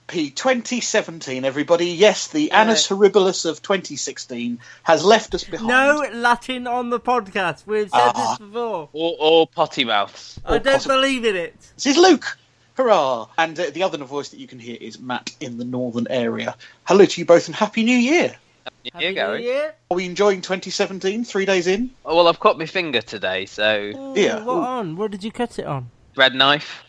Happy 2017, everybody. Yes, the Annus Horribilis of 2016 has left us behind. No Latin on the podcast. We've said this before. Or potty mouths. I don't believe in it. This is Luke. Hurrah! And the other voice that you can hear is Matt in the northern area. Hello to you both and Happy New Year. Happy New Year. Are we enjoying 2017, 3 days in? Oh, well, I've cut my finger today, so... Ooh, what on? What did you cut it on? Bread knife.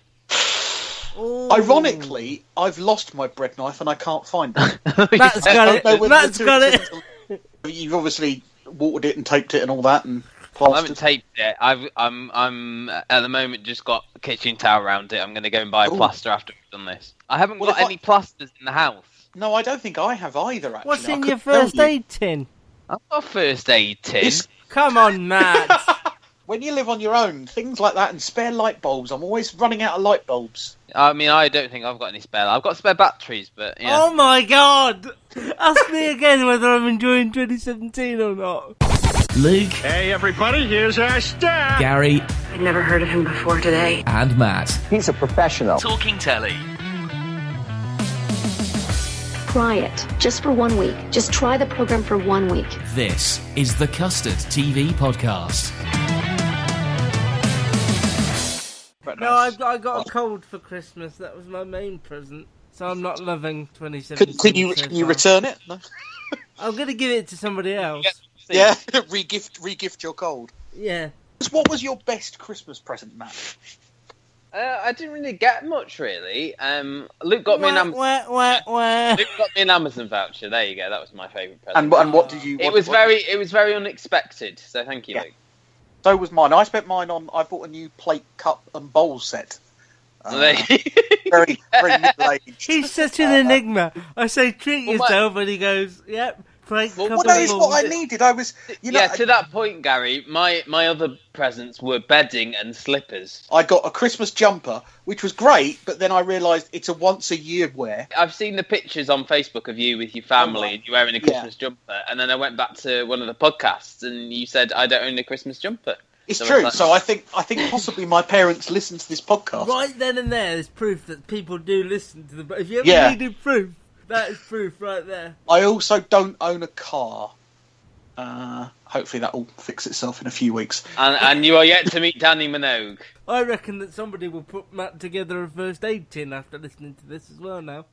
Ooh. Ironically, I've lost my bread knife and I can't find it. Matt's got it. Matt's got it. You've obviously watered it and taped it and all that and plastered. I haven't taped it. I'm at the moment just got a kitchen towel around it. I'm going to go and buy a plaster after we've done this. I haven't got any plasters in the house. No, I don't think I have either, actually. What's in your first aid tin? I've got a first aid tin. Come on, Matt. When you live on your own, things like that and spare light bulbs. I'm always running out of light bulbs. I mean, I don't think I've got any spare. I've got spare batteries, but yeah. Oh my god! Ask me again whether I'm enjoying 2017 or not. Luke. Hey everybody, here's our star. Gary. I'd never heard of him before today. And Matt. He's a professional. Talking Telly. Try it, just for 1 week. Just try the program for 1 week. This is the Custard TV Podcast. No, I got a cold for Christmas. That was my main present. So I'm not loving 2017. Can you return it? No? I'm going to give it to somebody else. Yeah, regift your cold. Yeah. What was your best Christmas present, Matt? I didn't really get much, really. Luke got me an Luke got me an Amazon voucher. There you go. That was my favourite present. And what did you? It was very unexpected. So thank you, Luke. So was mine. I spent mine on. I bought a new plate, cup, and bowl set. Very middle-aged. He's such an enigma. I say treat yourself, and he goes, "Yep." That is what I needed. I was, to that point, Gary. My other presents were bedding and slippers. I got a Christmas jumper, which was great, but then I realised it's a once-a-year wear. I've seen the pictures on Facebook of you with your family and you wearing a Christmas jumper, and then I went back to one of the podcasts and you said, "I don't own a Christmas jumper." It's true. So I think possibly my parents listen to this podcast. Right then and there, there's proof that people do listen to the. If you ever needed proof. That is proof right there. I also don't own a car. Hopefully that will fix itself in a few weeks. And you are yet to meet Danny Minogue. I reckon that somebody will put Matt together a first aid tin after listening to this as well now.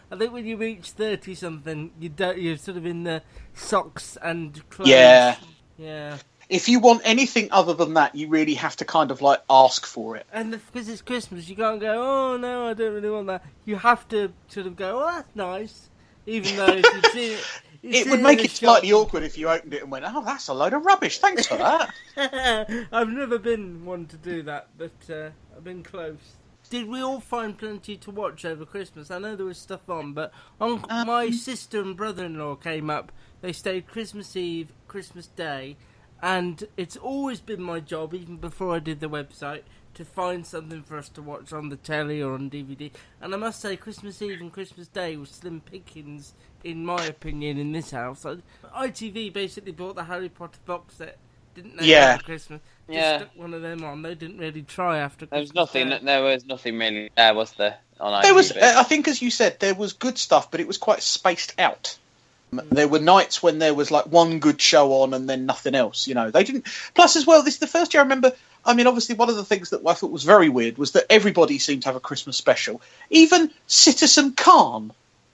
I think when you reach 30-something, you're sort of in the socks and clothes. Yeah. Yeah. If you want anything other than that, you really have to kind of like ask for it. And because it's Christmas, you can't go, "Oh no, I don't really want that." You have to sort of go, "Oh, that's nice," even though if you've seen it. It would make it slightly awkward if you opened it and went, "Oh, that's a load of rubbish. Thanks for that." I've never been one to do that, but I've been close. Did we all find plenty to watch over Christmas? I know there was stuff on, but my sister and brother-in-law came up. They stayed Christmas Eve, Christmas Day. And it's always been my job, even before I did the website, to find something for us to watch on the telly or on DVD. And I must say, Christmas Eve and Christmas Day was slim pickings, in my opinion, in this house. ITV basically bought the Harry Potter box set, didn't they? After Christmas. Just stuck one of them on. They didn't really try after Christmas. There was nothing really there, was there, on ITV? There was, I think, as you said, there was good stuff, but it was quite spaced out. There were nights when there was like one good show on and then nothing else, They didn't. Plus, as well, this is the first year I remember. I mean, obviously, one of the things that I thought was very weird was that everybody seemed to have a Christmas special. Even Citizen Khan.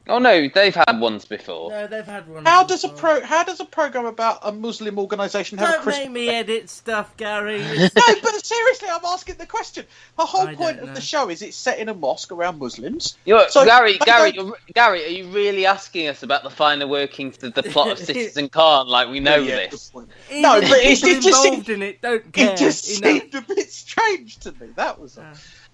Oh no, they've had ones before. No, they've had ones. How does a program about a Muslim organisation have a Christmas? Don't make me edit stuff, Gary. No, but seriously, I'm asking the question. The whole point of the show is it's set in a mosque around Muslims. Gary, are you really asking us about the finer workings of the plot of Citizen Khan? Like we know this. No, but it's just involved in it. Don't care. It just seemed a bit strange to me. That was.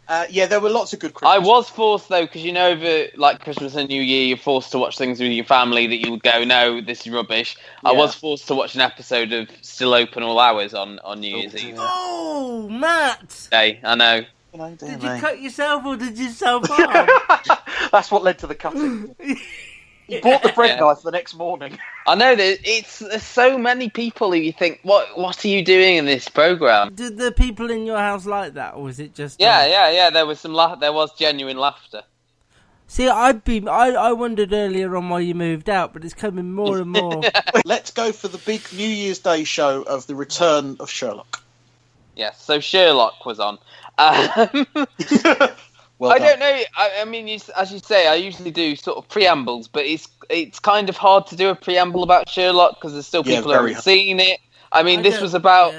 There were lots of good Christmas. I was forced, though, because over like Christmas and New Year, you're forced to watch things with your family that you would go, "No, this is rubbish." Yeah. I was forced to watch an episode of Still Open All Hours on New Year's Eve. Oh, Matt! Hey, I know. Did you cut yourself or did you self-harm? That's what led to the cutting. He bought the bread knife the next morning. I know, there's so many people who you think, what are you doing in this programme? Did the people in your house like that, or was it just... Yeah, there was there was genuine laughter. See, I wondered earlier on why you moved out, but it's coming more and more. Let's go for the big New Year's Day show of the return of Sherlock. Yes, so Sherlock was on. Well I done. don't know. I mean, as you say, I usually do sort of preambles, but it's kind of hard to do a preamble about Sherlock because there's still people who haven't seen it. I mean, it was about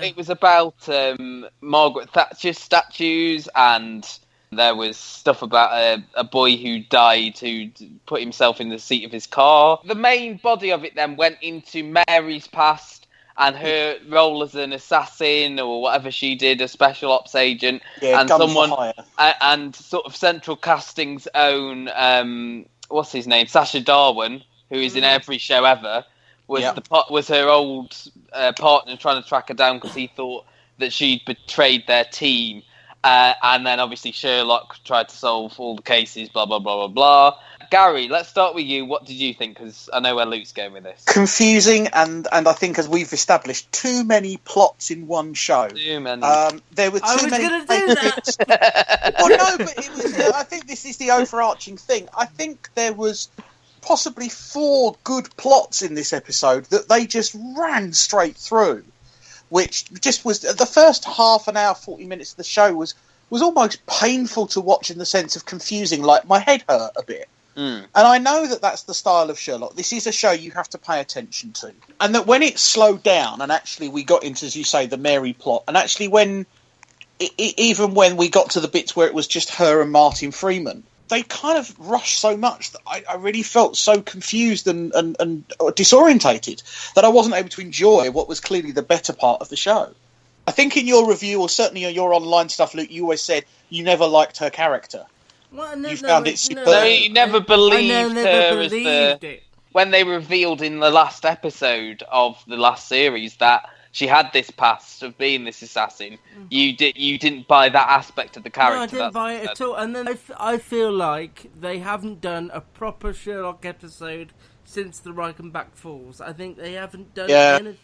Margaret Thatcher statues, and there was stuff about a boy who died who put himself in the seat of his car. The main body of it then went into Mary's past and her role as an assassin or whatever she did, a special ops agent, and someone and sort of Central Casting's own what's his name, Sacha Darwin, who is in every show ever, was her old partner trying to track her down because he thought that she'd betrayed their team. And then obviously Sherlock tried to solve all the cases, blah, blah, blah, blah, blah. Gary, let's start with you. What did you think? Because I know where Luke's going with this. Confusing, and I think, as we've established, too many plots in one show. Too many. There were too many. I was going to do that. Well, no, but it was. I think this is the overarching thing. I think there was possibly 4 good plots in this episode that they just ran straight through, which just was the first half an hour, 40 minutes of the show was almost painful to watch in the sense of confusing. Like, my head hurt a bit. And I know that that's the style of Sherlock. This is a show you have to pay attention to. And that when it slowed down, and actually we got into, as you say, the Mary plot, and actually even when we got to the bits where it was just her and Martin Freeman, they kind of rushed so much that I really felt so confused and disorientated that I wasn't able to enjoy what was clearly the better part of the show. I think in your review, or certainly in your online stuff, Luke, you always said you never liked her character. Well, You found it superb. No, you never believed her as it. when they revealed in the last episode of the last series that she had this past of being this assassin. You didn't buy that aspect of the character. No, I didn't buy it at all. And then I feel like they haven't done a proper Sherlock episode since the Reichenbach Falls. I think they haven't done anything.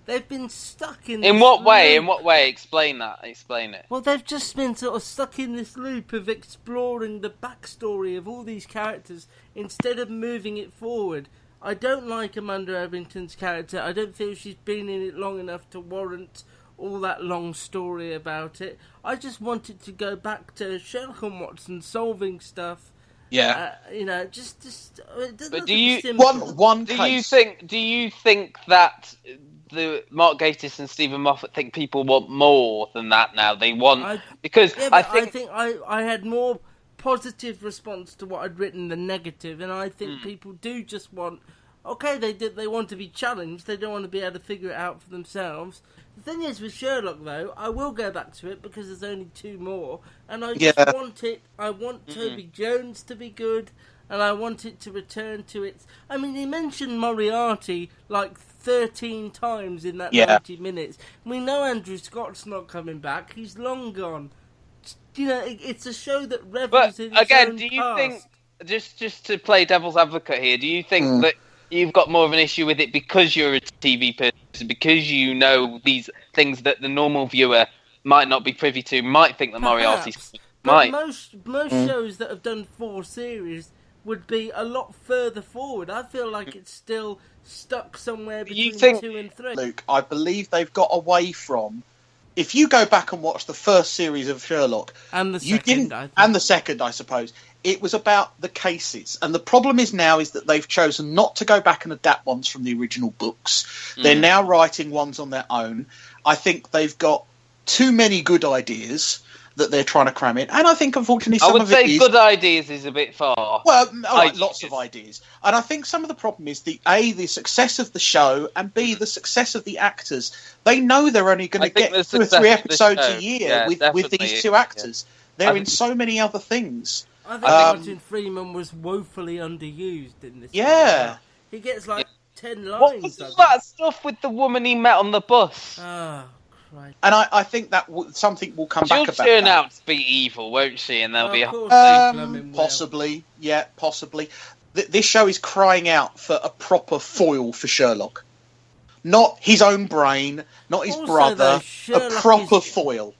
They've been stuck in this what way? loop. In what way? Explain that. Explain it. Well, they've just been sort of stuck in this loop of exploring the backstory of all these characters instead of moving it forward. I don't like Amanda Ebbington's character. I don't feel she's been in it long enough to warrant all that long story about it. I just wanted to go back to Sherlock and Watson solving stuff. Yeah. Just. It doesn't But do you one do case? you think that the Mark Gatiss and Stephen Moffat think people want more than that now? They want I think I had more positive response to what I'd written than negative, and I think people do just want. Okay, they want to be challenged. They don't want to be able to figure it out for themselves. The thing is, with Sherlock, though, I will go back to it because there's only 2 more, and I just want it. I want Toby Jones to be good, and I want it to return to its. I mean, he mentioned Moriarty like 13 times in that 90 minutes. We know Andrew Scott's not coming back. He's long gone. You know, it's a show that revels in its own do you past. think, just to play devil's advocate here, do you think that you've got more of an issue with it because you're a TV person, because you know these things that the normal viewer might not be privy to, might think that Moriarty's... But most shows that have done 4 series would be a lot further forward. I feel like it's still stuck somewhere between 2 and 3. Luke, I believe they've got away from... If you go back and watch the first series of Sherlock... And the second, I suppose. It was about the cases. And the problem is that they've chosen not to go back and adapt ones from the original books. They're now writing ones on their own. I think they've got too many good ideas that they're trying to cram in. And I think, unfortunately, some of it is... I would say good ideas is a bit far. Well, lots of ideas. And I think some of the problem is, the success of the show, and B, the success of the actors. They know they're only going to get 2 or 3 episodes a year with these 2 actors. They're in so many other things. I think Martin Freeman was woefully underused in this. Yeah. He gets like 10 lines. What was all that stuff with the woman he met on the bus? Oh, Christ. And I think that something will come back about that. She'll turn out to be evil, won't she? And there'll be possibly. Yeah, possibly. This show is crying out for a proper foil for Sherlock. Not his own brain, not his brother, a proper foil.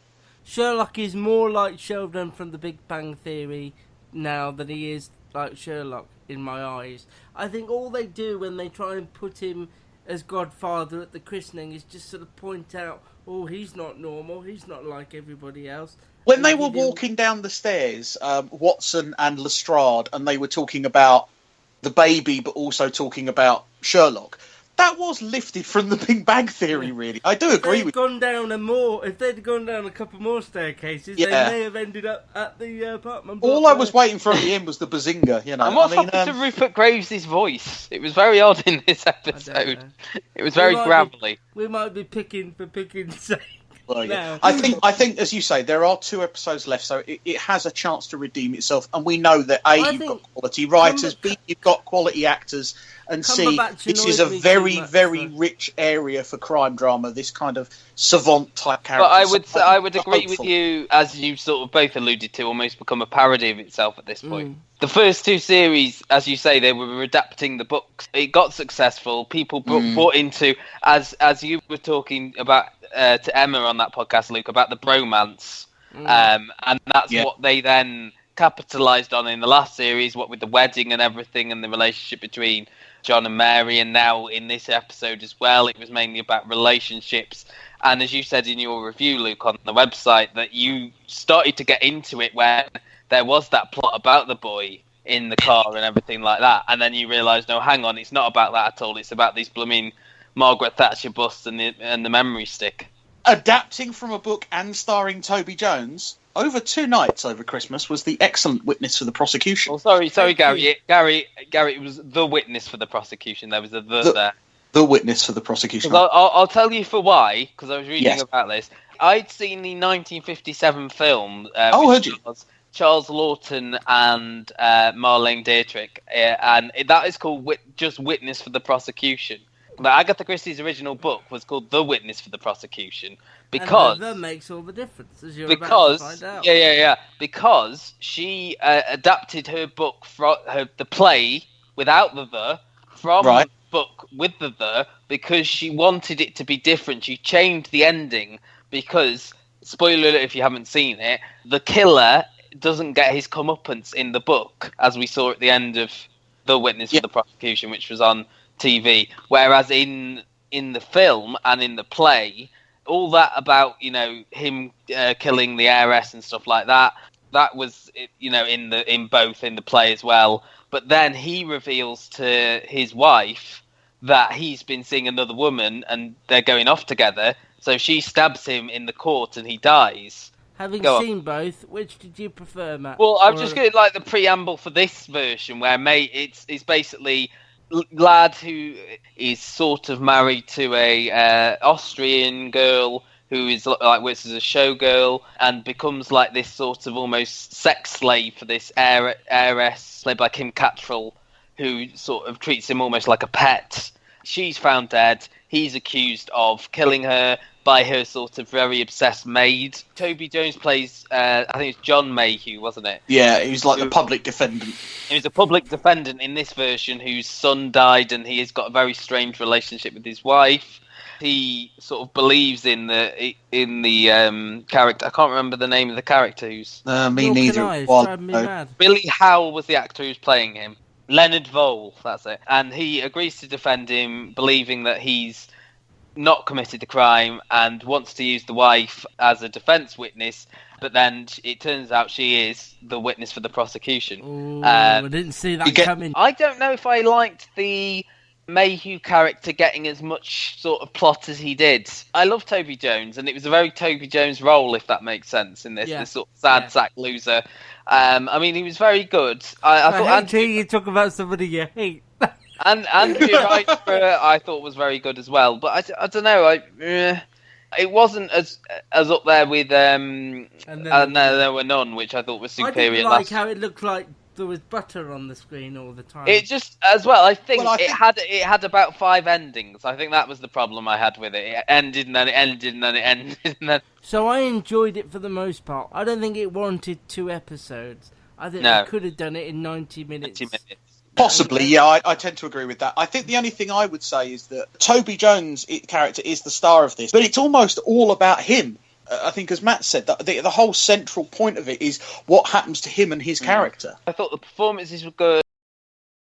Sherlock is more like Sheldon from The Big Bang Theory now than he is like Sherlock in my eyes. I think all they do when they try and put him as Godfather at the christening is just sort of point out, oh, he's not normal, he's not like everybody else. When they were walking down the stairs, Watson and Lestrade, and they were talking about the baby, but also talking about Sherlock, that was lifted from the Big Bang Theory, really. I do agree with you. If they'd gone down a couple more staircases, they may have ended up at the apartment block. All I was waiting for at the end was the bazinga, you know. And what happened to Rupert Graves' voice? It was very odd in this episode. It was very gravelly. We might be picking for picking's sake. Well, yeah. I think, as you say, there are 2 episodes left, so it has a chance to redeem itself. And we know that you've got quality writers, B, you've got quality actors, and C, this is a very, very rich area for crime drama. This kind of savant type character. But I would agree with you, as you sort of both alluded to, almost become a parody of itself at this point. The first 2 series, as you say, they were adapting the books. It got successful. People bought into, as you were talking about to Emma on that podcast, Luke, about the bromance, and that's what they then capitalised on in the last series, what with the wedding and everything, and the relationship between John and Mary, and now in this episode as well, it was mainly about relationships. And as you said in your review, Luke, on the website, that you started to get into it when there was that plot about the boy in the car and everything like that, and then you realised, no, hang on, it's not about that at all. It's about these blooming Margaret Thatcher busts and the memory stick. Adapting from a book and starring Toby Jones over 2 nights over Christmas was the excellent Witness for the Prosecution. Oh, sorry, Gary. It was the Witness for the Prosecution. There was a there. The Witness for the Prosecution. I'll tell you for why, because I was reading about this. I'd seen the 1957 film. Heard you? Charles Lawton and Marlene Dietrich, and that is called just Witness for the Prosecution. But Agatha Christie's original book was called The Witness for the Prosecution because that makes all the difference, as you're about to find out. Because she adapted her book from the play without the from the book with the because she wanted it to be different. She changed the ending because, spoiler alert if you haven't seen it, the killer doesn't get his comeuppance in the book, as we saw at the end of The Witness for the Prosecution, which was on TV, whereas in the film and in the play, all that about him killing the heiress and stuff like that was in both in the play as well. But then he reveals to his wife that he's been seeing another woman and they're going off together. So she stabs him in the court and he dies. Having seen both, which did you prefer, Matt? Well, I'm just going to like the preamble for this version where it's basically lad who is sort of married to a Austrian girl who is like works as a showgirl and becomes like this sort of almost sex slave for this heiress played by Kim Cattrall, who sort of treats him almost like a pet. She's found dead. He's accused of killing her by her sort of very obsessed maid. Toby Jones plays, I think it's John Mayhew, wasn't it? Yeah, he was like the public defendant. He was a public defendant in this version whose son died and he has got a very strange relationship with his wife. He sort of believes in the character. I can't remember the name of the character who's... me neither. Billy Howell was the actor who's playing him. Leonard Vole, that's it. And he agrees to defend him, believing that he's not committed the crime and wants to use the wife as a defence witness, but then it turns out she is the witness for the prosecution. Ooh, I didn't see that coming. I don't know if I liked the Mayhew character getting as much sort of plot as he did. I love Toby Jones, and it was a very Toby Jones role, if that makes sense, in this sort of sad sack loser. I mean, he was very good. I thought you talk about somebody you hate. And Andrew Ryder, I thought was very good as well, but I don't know. It wasn't as up there with and there were none, which I thought was superior. I didn't like how it looked like there was butter on the screen all the time. It just as well. I think it had about 5 endings. I think that was the problem I had with it. It ended and then it ended and then it ended and then. So I enjoyed it for the most part. I don't think it wanted 2 episodes. I think they could have done it in 90 minutes. 90 minutes. Possibly, yeah, I tend to agree with that. I think the only thing I would say is that Toby Jones' character is the star of this, but it's almost all about him. I think, as Matt said, that the whole central point of it is what happens to him and his character. I thought the performances were good.